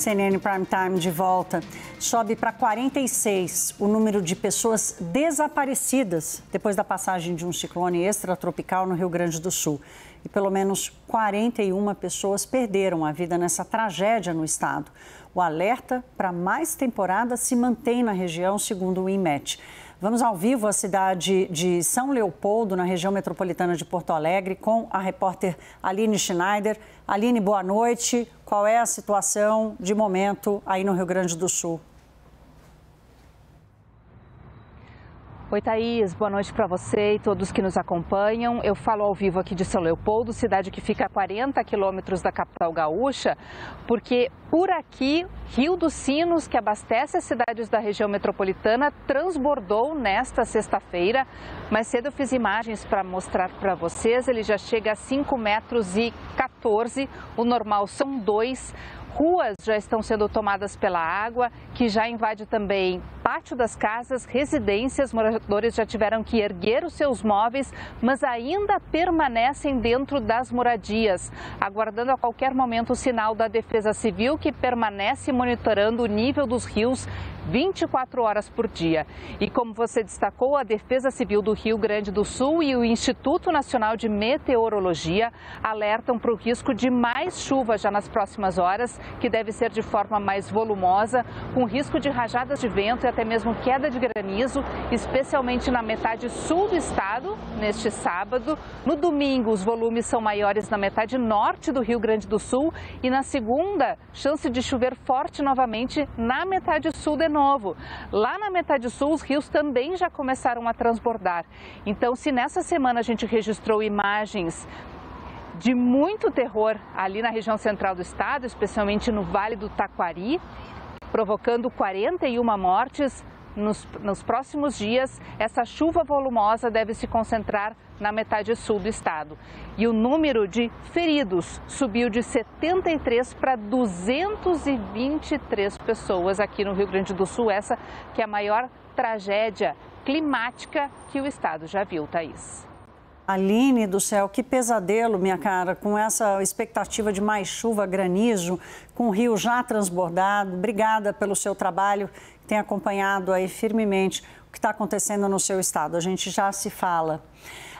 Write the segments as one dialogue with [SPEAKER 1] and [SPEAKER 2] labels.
[SPEAKER 1] CNN Prime Time de volta. Sobe para 46 o número de pessoas desaparecidas depois da passagem de um ciclone extratropical no Rio Grande do Sul. E pelo menos 41 pessoas perderam a vida nessa tragédia no estado. O alerta para mais temporada se mantém na região, segundo o INMET. Vamos ao vivo à cidade de São Leopoldo, na região metropolitana de Porto Alegre, com a repórter Aline Schneider. Aline, boa noite. Qual é a situação de momento aí no Rio Grande do Sul?
[SPEAKER 2] Oi, Thaís, boa noite para você e todos que nos acompanham. Eu falo ao vivo aqui de São Leopoldo, cidade que fica a 40 quilômetros da capital gaúcha, porque por aqui, Rio dos Sinos, que abastece as cidades da região metropolitana, transbordou nesta sexta-feira. Mais cedo eu fiz imagens para mostrar para vocês, ele já chega a 5,14 metros, o normal são 2. Ruas já estão sendo tomadas pela água, que já invade também pátio das casas, residências. Moradores já tiveram que erguer os seus móveis, mas ainda permanecem dentro das moradias, aguardando a qualquer momento o sinal da Defesa Civil, que permanece monitorando o nível dos rios 24 horas por dia. E como você destacou, a Defesa Civil do Rio Grande do Sul e o Instituto Nacional de Meteorologia alertam para o risco de mais chuva já nas próximas horas, que deve ser de forma mais volumosa, com risco de rajadas de vento e até mesmo queda de granizo, especialmente na metade sul do estado, neste sábado. No domingo, os volumes são maiores na metade norte do Rio Grande do Sul e na segunda, chance de chover forte novamente na metade sul de novo. Lá na metade sul, os rios também já começaram a transbordar. Então, se nessa semana a gente registrou imagens de muito terror ali na região central do estado, especialmente no Vale do Taquari, provocando 41 mortes, nos próximos dias, essa chuva volumosa deve se concentrar na metade sul do estado. E o número de feridos subiu de 73 para 223 pessoas aqui no Rio Grande do Sul. Essa que é a maior tragédia climática que o estado já viu, Thaís.
[SPEAKER 1] Aline do céu, que pesadelo, minha cara, com essa expectativa de mais chuva, granizo, com o rio já transbordado. Obrigada pelo seu trabalho, que tem acompanhado aí firmemente o que está acontecendo no seu estado. A gente já se fala.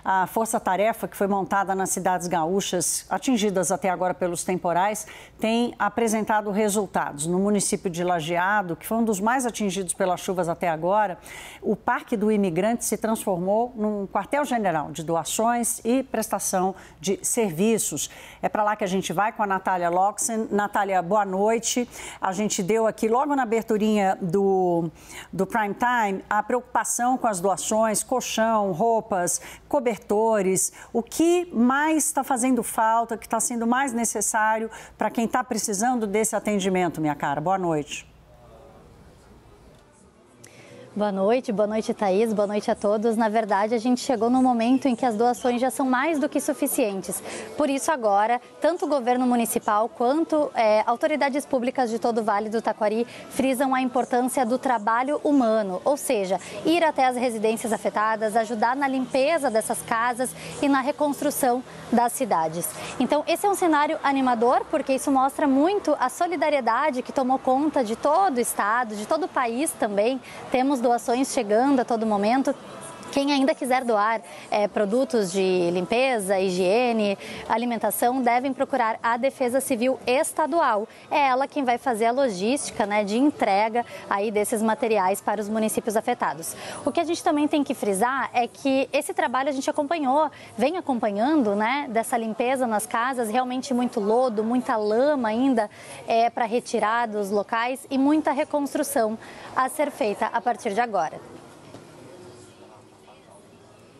[SPEAKER 1] A força-tarefa que foi montada nas cidades gaúchas, atingidas até agora pelos temporais, tem apresentado resultados. No município de Lajeado, que foi um dos mais atingidos pelas chuvas até agora, o Parque do Imigrante se transformou num quartel-general de doações e prestação de serviços. É para lá que a gente vai com a Natália Loxen. Natália, boa noite. A gente deu aqui, logo na aberturinha do Prime Time, a preocupação com as doações, colchão, roupas, cobertores. O que mais está fazendo falta, o que está sendo mais necessário para quem está precisando desse atendimento, minha cara? Boa noite.
[SPEAKER 3] Boa noite, Thaís, boa noite a todos. Na verdade, a gente chegou no momento em que as doações já são mais do que suficientes. Por isso, agora, tanto o governo municipal quanto autoridades públicas de todo o Vale do Taquari frisam a importância do trabalho humano, ou seja, ir até as residências afetadas, ajudar na limpeza dessas casas e na reconstrução das cidades. Então, esse é um cenário animador, porque isso mostra muito a solidariedade que tomou conta de todo o estado, de todo o país também. Temos doações chegando a todo momento. Quem ainda quiser doar produtos de limpeza, higiene, alimentação, devem procurar a Defesa Civil Estadual. É ela quem vai fazer a logística, de entrega aí desses materiais para os municípios afetados. O que a gente também tem que frisar é que esse trabalho a gente vem acompanhando, dessa limpeza nas casas, realmente muito lodo, muita lama ainda para retirar dos locais e muita reconstrução a ser feita a partir de agora.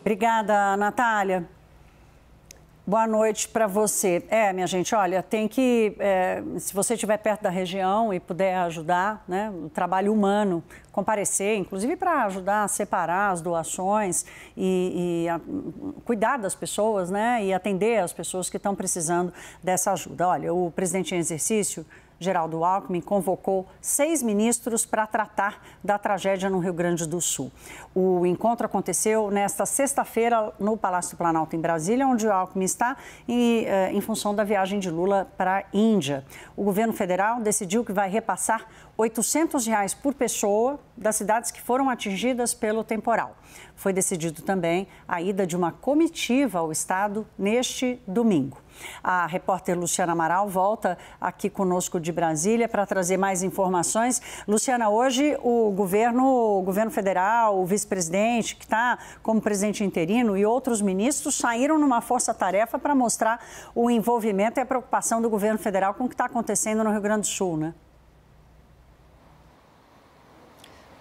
[SPEAKER 1] Obrigada, Natália. Boa noite para você. Minha gente, olha, tem que, se você estiver perto da região e puder ajudar, o trabalho humano, comparecer, inclusive para ajudar a separar as doações e cuidar das pessoas, e atender as pessoas que estão precisando dessa ajuda. Olha, o presidente em exercício, Geraldo Alckmin convocou 6 ministros para tratar da tragédia no Rio Grande do Sul. O encontro aconteceu nesta sexta-feira no Palácio do Planalto, em Brasília, onde o Alckmin está em função da viagem de Lula para a Índia. O governo federal decidiu que vai repassar R$ 800 por pessoa das cidades que foram atingidas pelo temporal. Foi decidido também a ida de uma comitiva ao estado neste domingo. A repórter Luciana Amaral volta aqui conosco de Brasília para trazer mais informações. Luciana, hoje o governo federal, o vice-presidente, que está como presidente interino, e outros ministros saíram numa força-tarefa para mostrar o envolvimento e a preocupação do governo federal com o que está acontecendo no Rio Grande do Sul, né?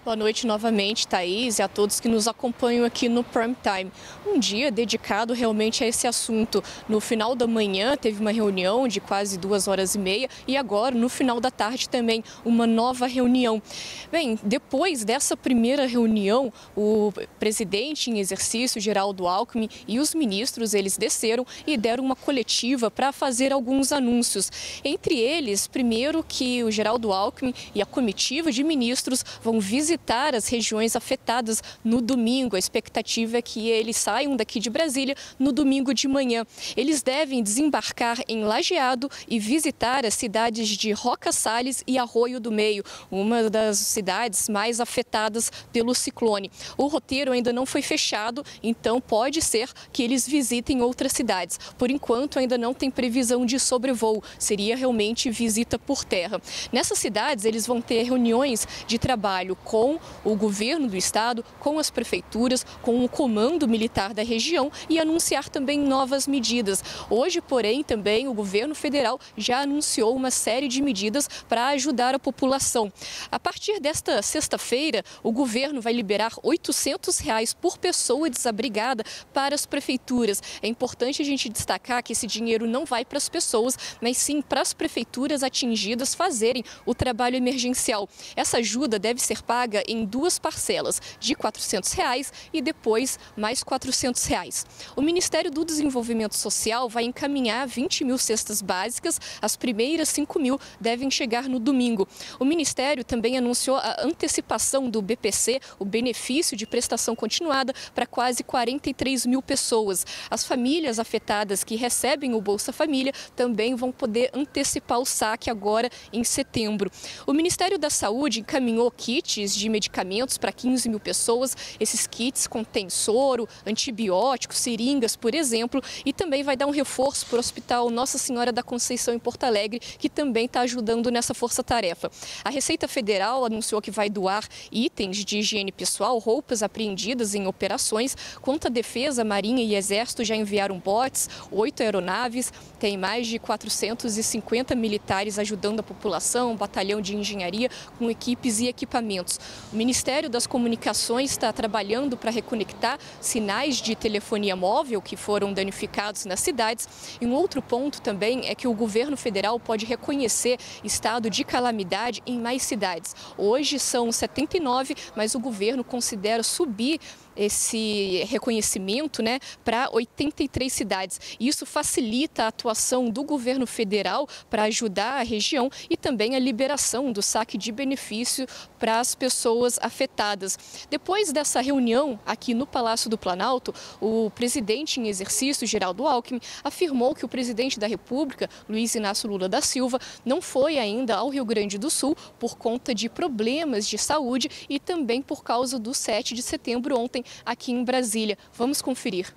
[SPEAKER 4] Boa noite novamente, Thaís, e a todos que nos acompanham aqui no Prime Time. Um dia dedicado realmente a esse assunto. No final da manhã teve uma reunião de quase 2h30 e agora, no final da tarde, também uma nova reunião. Bem, depois dessa primeira reunião, o presidente em exercício, Geraldo Alckmin, e os ministros, eles desceram e deram uma coletiva para fazer alguns anúncios. Entre eles, primeiro que o Geraldo Alckmin e a comitiva de ministros vão visitar as regiões afetadas no domingo. A expectativa é que eles saiam daqui de Brasília no domingo de manhã. Eles devem desembarcar em Lajeado e visitar as cidades de Roca Salles e Arroio do Meio, uma das cidades mais afetadas pelo ciclone. O roteiro ainda não foi fechado, então pode ser que eles visitem outras cidades. Por enquanto, ainda não tem previsão de sobrevoo, seria realmente visita por terra. Nessas cidades, eles vão ter reuniões de trabalho com o governo do estado, com as prefeituras, com o comando militar da região e anunciar também novas medidas. Hoje, porém, também o governo federal já anunciou uma série de medidas para ajudar a população. A partir desta sexta-feira, o governo vai liberar R$ 800 por pessoa desabrigada para as prefeituras. É importante a gente destacar que esse dinheiro não vai para as pessoas, mas sim para as prefeituras atingidas fazerem o trabalho emergencial. Essa ajuda deve ser paga em 2 parcelas de R$ 400 e depois mais R$ 400. O Ministério do Desenvolvimento Social vai encaminhar 20 mil cestas básicas, as primeiras 5 mil devem chegar no domingo. O Ministério também anunciou a antecipação do BPC, o benefício de prestação continuada, para quase 43 mil pessoas. As famílias afetadas que recebem o Bolsa Família também vão poder antecipar o saque agora em setembro. O Ministério da Saúde encaminhou kits de medicamentos para 15 mil pessoas. Esses kits contêm soro, antibióticos, seringas, por exemplo, e também vai dar um reforço para o Hospital Nossa Senhora da Conceição em Porto Alegre, que também está ajudando nessa força-tarefa. A Receita Federal anunciou que vai doar itens de higiene pessoal, roupas apreendidas em operações. Quanto à Defesa, Marinha e Exército já enviaram botes, 8 aeronaves, tem mais de 450 militares ajudando a população, um batalhão de engenharia com equipes e equipamentos. O Ministério das Comunicações está trabalhando para reconectar sinais de telefonia móvel que foram danificados nas cidades. E um outro ponto também é que o governo federal pode reconhecer estado de calamidade em mais cidades. Hoje são 79, mas o governo considera subir esse reconhecimento, para 83 cidades. Isso facilita a atuação do governo federal para ajudar a região e também a liberação do saque de benefício para as pessoas afetadas. Depois dessa reunião aqui no Palácio do Planalto, o presidente em exercício, Geraldo Alckmin, afirmou que o presidente da República, Luiz Inácio Lula da Silva, não foi ainda ao Rio Grande do Sul por conta de problemas de saúde e também por causa do 7 de setembro ontem, aqui em Brasília. Vamos conferir.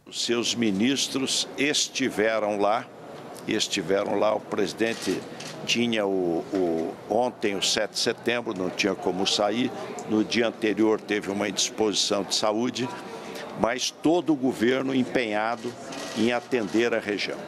[SPEAKER 5] Os seus ministros estiveram lá, o presidente tinha ontem, o 7 de setembro, não tinha como sair, no dia anterior teve uma indisposição de saúde, mas todo o governo empenhado em atender a região.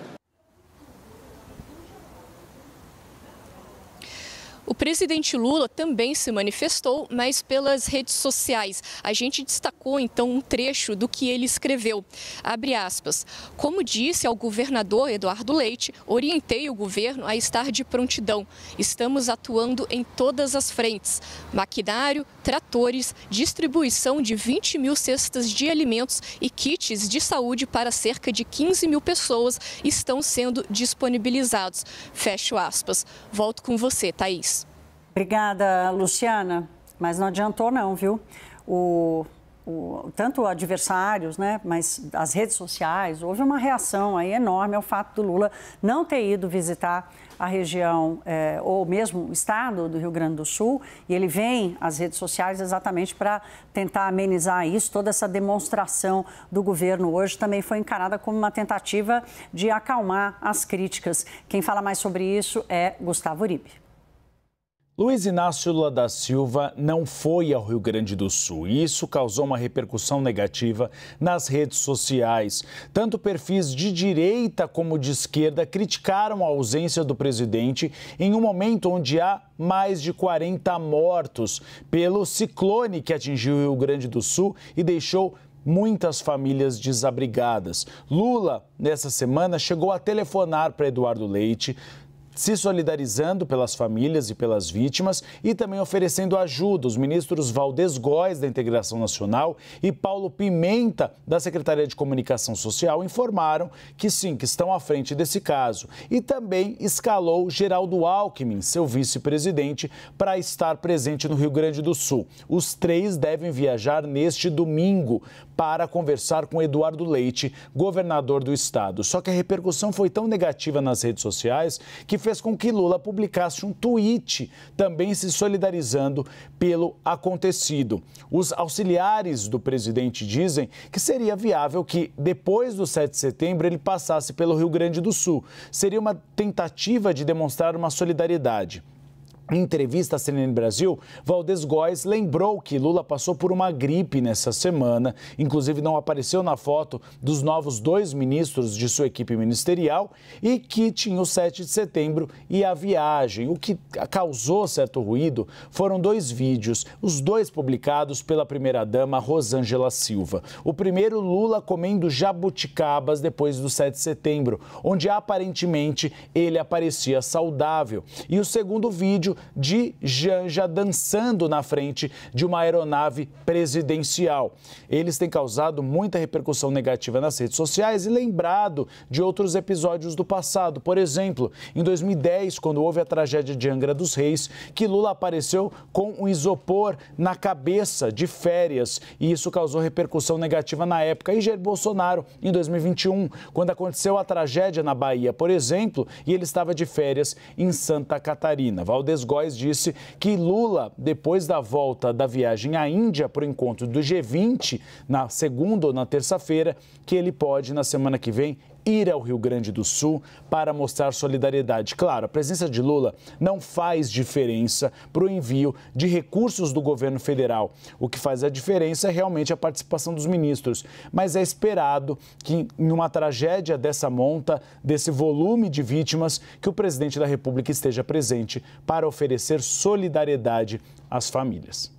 [SPEAKER 4] O presidente Lula também se manifestou, mas pelas redes sociais. A gente destacou, então, um trecho do que ele escreveu. Abre aspas. Como disse ao governador Eduardo Leite, orientei o governo a estar de prontidão. Estamos atuando em todas as frentes. Maquinário, tratores, distribuição de 20 mil cestas de alimentos e kits de saúde para cerca de 15 mil pessoas estão sendo disponibilizados. Fecho aspas. Volto com você, Thaís.
[SPEAKER 1] Obrigada, Luciana. Mas não adiantou não, viu? Tanto adversários, né, mas as redes sociais, houve uma reação aí enorme ao fato do Lula não ter ido visitar a região ou mesmo o estado do Rio Grande do Sul, e ele vem às redes sociais exatamente para tentar amenizar isso. Toda essa demonstração do governo hoje também foi encarada como uma tentativa de acalmar as críticas. Quem fala mais sobre isso é Gustavo Uribe.
[SPEAKER 6] Luiz Inácio Lula da Silva não foi ao Rio Grande do Sul e isso causou uma repercussão negativa nas redes sociais. Tanto perfis de direita como de esquerda criticaram a ausência do presidente em um momento onde há mais de 40 mortos pelo ciclone que atingiu o Rio Grande do Sul e deixou muitas famílias desabrigadas. Lula, nessa semana, chegou a telefonar para Eduardo Leite, se solidarizando pelas famílias e pelas vítimas e também oferecendo ajuda. Os ministros Valdez Góes, da Integração Nacional, e Paulo Pimenta, da Secretaria de Comunicação Social, informaram que sim, que estão à frente desse caso. E também escalou Geraldo Alckmin, seu vice-presidente, para estar presente no Rio Grande do Sul. Os três devem viajar neste domingo para conversar com Eduardo Leite, governador do estado. Só que a repercussão foi tão negativa nas redes sociais que fez com que Lula publicasse um tweet também se solidarizando pelo acontecido. Os auxiliares do presidente dizem que seria viável que, depois do 7 de setembro, ele passasse pelo Rio Grande do Sul. Seria uma tentativa de demonstrar uma solidariedade. Em entrevista à CNN Brasil, Valdez Góes lembrou que Lula passou por uma gripe nessa semana, inclusive não apareceu na foto dos novos 2 ministros de sua equipe ministerial e que tinha o 7 de setembro e a viagem. O que causou certo ruído foram 2 vídeos, os 2 publicados pela primeira-dama Rosângela Silva. O primeiro, Lula comendo jabuticabas depois do 7 de setembro, onde aparentemente ele aparecia saudável. E o segundo vídeo de Janja dançando na frente de uma aeronave presidencial. Eles têm causado muita repercussão negativa nas redes sociais e lembrado de outros episódios do passado. Por exemplo, em 2010, quando houve a tragédia de Angra dos Reis, que Lula apareceu com um isopor na cabeça de férias e isso causou repercussão negativa na época. E Jair Bolsonaro, em 2021, quando aconteceu a tragédia na Bahia, por exemplo, e ele estava de férias em Santa Catarina. Valdez Góes disse que Lula, depois da volta da viagem à Índia para o encontro do G20, na segunda ou na terça-feira, que ele pode, na semana que vem, ir ao Rio Grande do Sul para mostrar solidariedade. Claro, a presença de Lula não faz diferença para o envio de recursos do governo federal. O que faz a diferença é realmente a participação dos ministros. Mas é esperado que, em uma tragédia dessa monta, desse volume de vítimas, que o presidente da República esteja presente para oferecer solidariedade às famílias.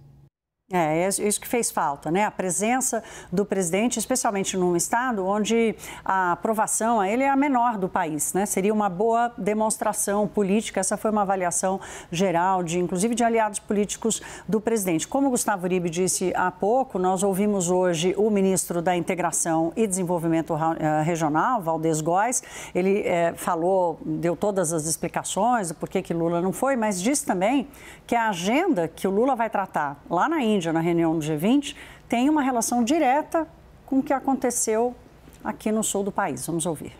[SPEAKER 1] É isso que fez falta, né? A presença do presidente, especialmente num estado onde a aprovação a ele é a menor do país, né? Seria uma boa demonstração política. Essa foi uma avaliação geral, inclusive de aliados políticos do presidente. Como o Gustavo Uribe disse há pouco, nós ouvimos hoje o ministro da Integração e Desenvolvimento Regional, Valdez Góes. Ele falou, deu todas as explicações do porquê que Lula não foi, mas disse também que a agenda que o Lula vai tratar lá na Índia, na reunião do G20, tem uma relação direta com o que aconteceu aqui no sul do país. Vamos ouvir.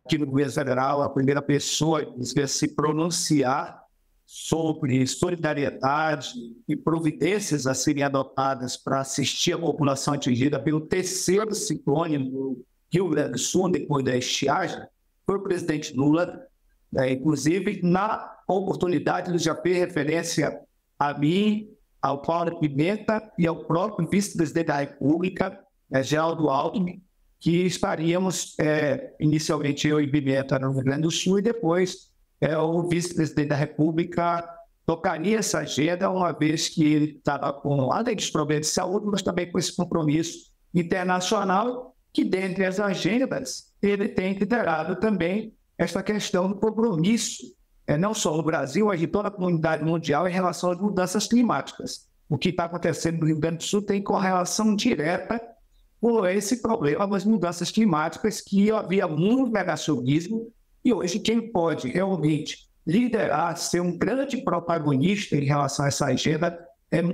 [SPEAKER 7] Aqui no governo federal, a primeira pessoa que se pronunciar sobre solidariedade e providências a serem adotadas para assistir a população atingida pelo terceiro ciclone no Rio Grande do Sul, depois da estiagem, foi o presidente Lula. Inclusive, na oportunidade, ele já fez referência a mim, ao Paulo Pimenta e ao próprio vice-presidente da República, Geraldo Alckmin, que estaríamos, inicialmente eu e Pimenta no Rio Grande do Sul, e depois o vice-presidente da República, tocaria essa agenda, uma vez que ele estava com, além dos problemas de saúde, mas também com esse compromisso internacional, que dentre as agendas ele tem liderado também essa questão do compromisso, não só no Brasil, mas de toda a comunidade mundial em relação às mudanças climáticas. O que está acontecendo no Rio Grande do Sul tem correlação direta com esse problema das mudanças climáticas, que havia muito negacionismo, e hoje quem pode realmente liderar, ser um grande protagonista em relação a essa agenda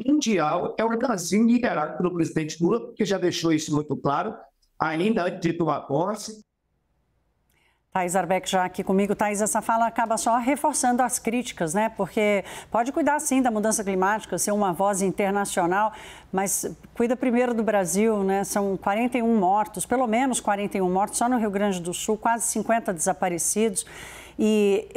[SPEAKER 7] mundial, é o Brasil, liderado pelo presidente Lula, que já deixou isso muito claro, ainda antes de tomar posse.
[SPEAKER 1] Thais Arbeck já aqui comigo. Thais, essa fala acaba só reforçando as críticas, né? Porque pode cuidar, sim, da mudança climática, ser uma voz internacional, mas cuida primeiro do Brasil, né? São 41 mortos, pelo menos 41 mortos, só no Rio Grande do Sul, quase 50 desaparecidos. E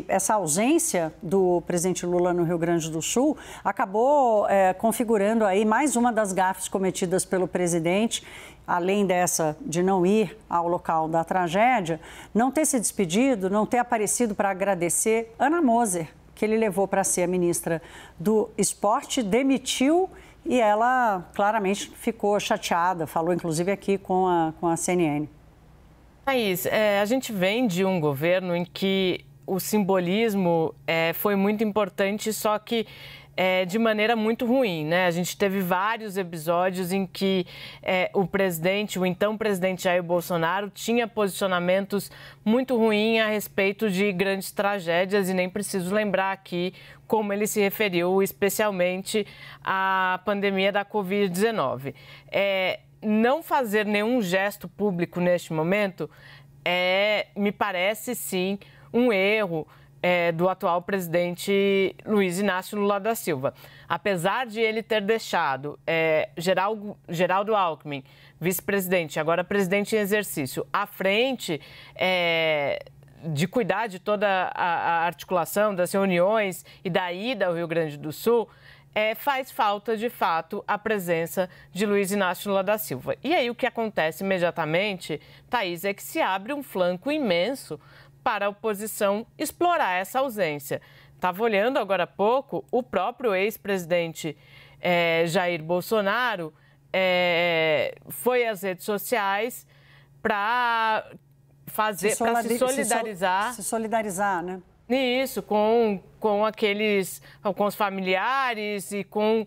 [SPEAKER 1] essa ausência do presidente Lula no Rio Grande do Sul acabou configurando aí mais uma das gafes cometidas pelo presidente, além dessa de não ir ao local da tragédia, não ter se despedido, não ter aparecido para agradecer Ana Moser, que ele levou para ser a ministra do Esporte, demitiu e ela claramente ficou chateada, falou inclusive aqui com a CNN.
[SPEAKER 8] Thaís, a gente vem de um governo em que o simbolismo foi muito importante, só que de maneira muito ruim, né? A gente teve vários episódios em que o então presidente Jair Bolsonaro tinha posicionamentos muito ruins a respeito de grandes tragédias, e nem preciso lembrar aqui como ele se referiu especialmente à pandemia da Covid-19. Não fazer nenhum gesto público neste momento me parece, sim, um erro do atual presidente Luiz Inácio Lula da Silva. Apesar de ele ter deixado Geraldo Alckmin, vice-presidente, agora presidente em exercício, à frente de cuidar de toda a articulação das reuniões e da ida ao Rio Grande do Sul, faz falta, de fato, a presença de Luiz Inácio Lula da Silva. E aí o que acontece imediatamente, Thaís, é que se abre um flanco imenso para a oposição explorar essa ausência. Estava olhando agora há pouco, o próprio ex-presidente Jair Bolsonaro foi às redes sociais para se solidarizar.
[SPEAKER 1] Se solidarizar, né?
[SPEAKER 8] Isso, com os familiares e com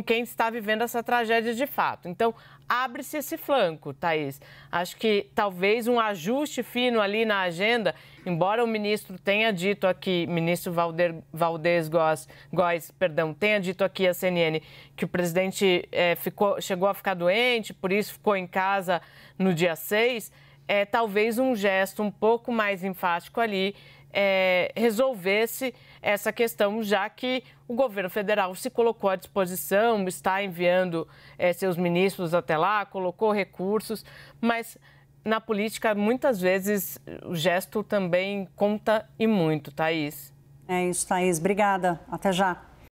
[SPEAKER 8] quem está vivendo essa tragédia de fato. Então, abre-se esse flanco, Thaís. Acho que talvez um ajuste fino ali na agenda, embora o ministro tenha dito aqui, ministro Valdez Góes, tenha dito aqui à CNN que o presidente chegou a ficar doente, por isso ficou em casa no dia 6, talvez um gesto um pouco mais enfático ali resolvesse essa questão, já que o governo federal se colocou à disposição, está enviando seus ministros até lá, colocou recursos, mas na política, muitas vezes, o gesto também conta e muito, Thaís.
[SPEAKER 1] É isso, Thaís. Obrigada. Até já.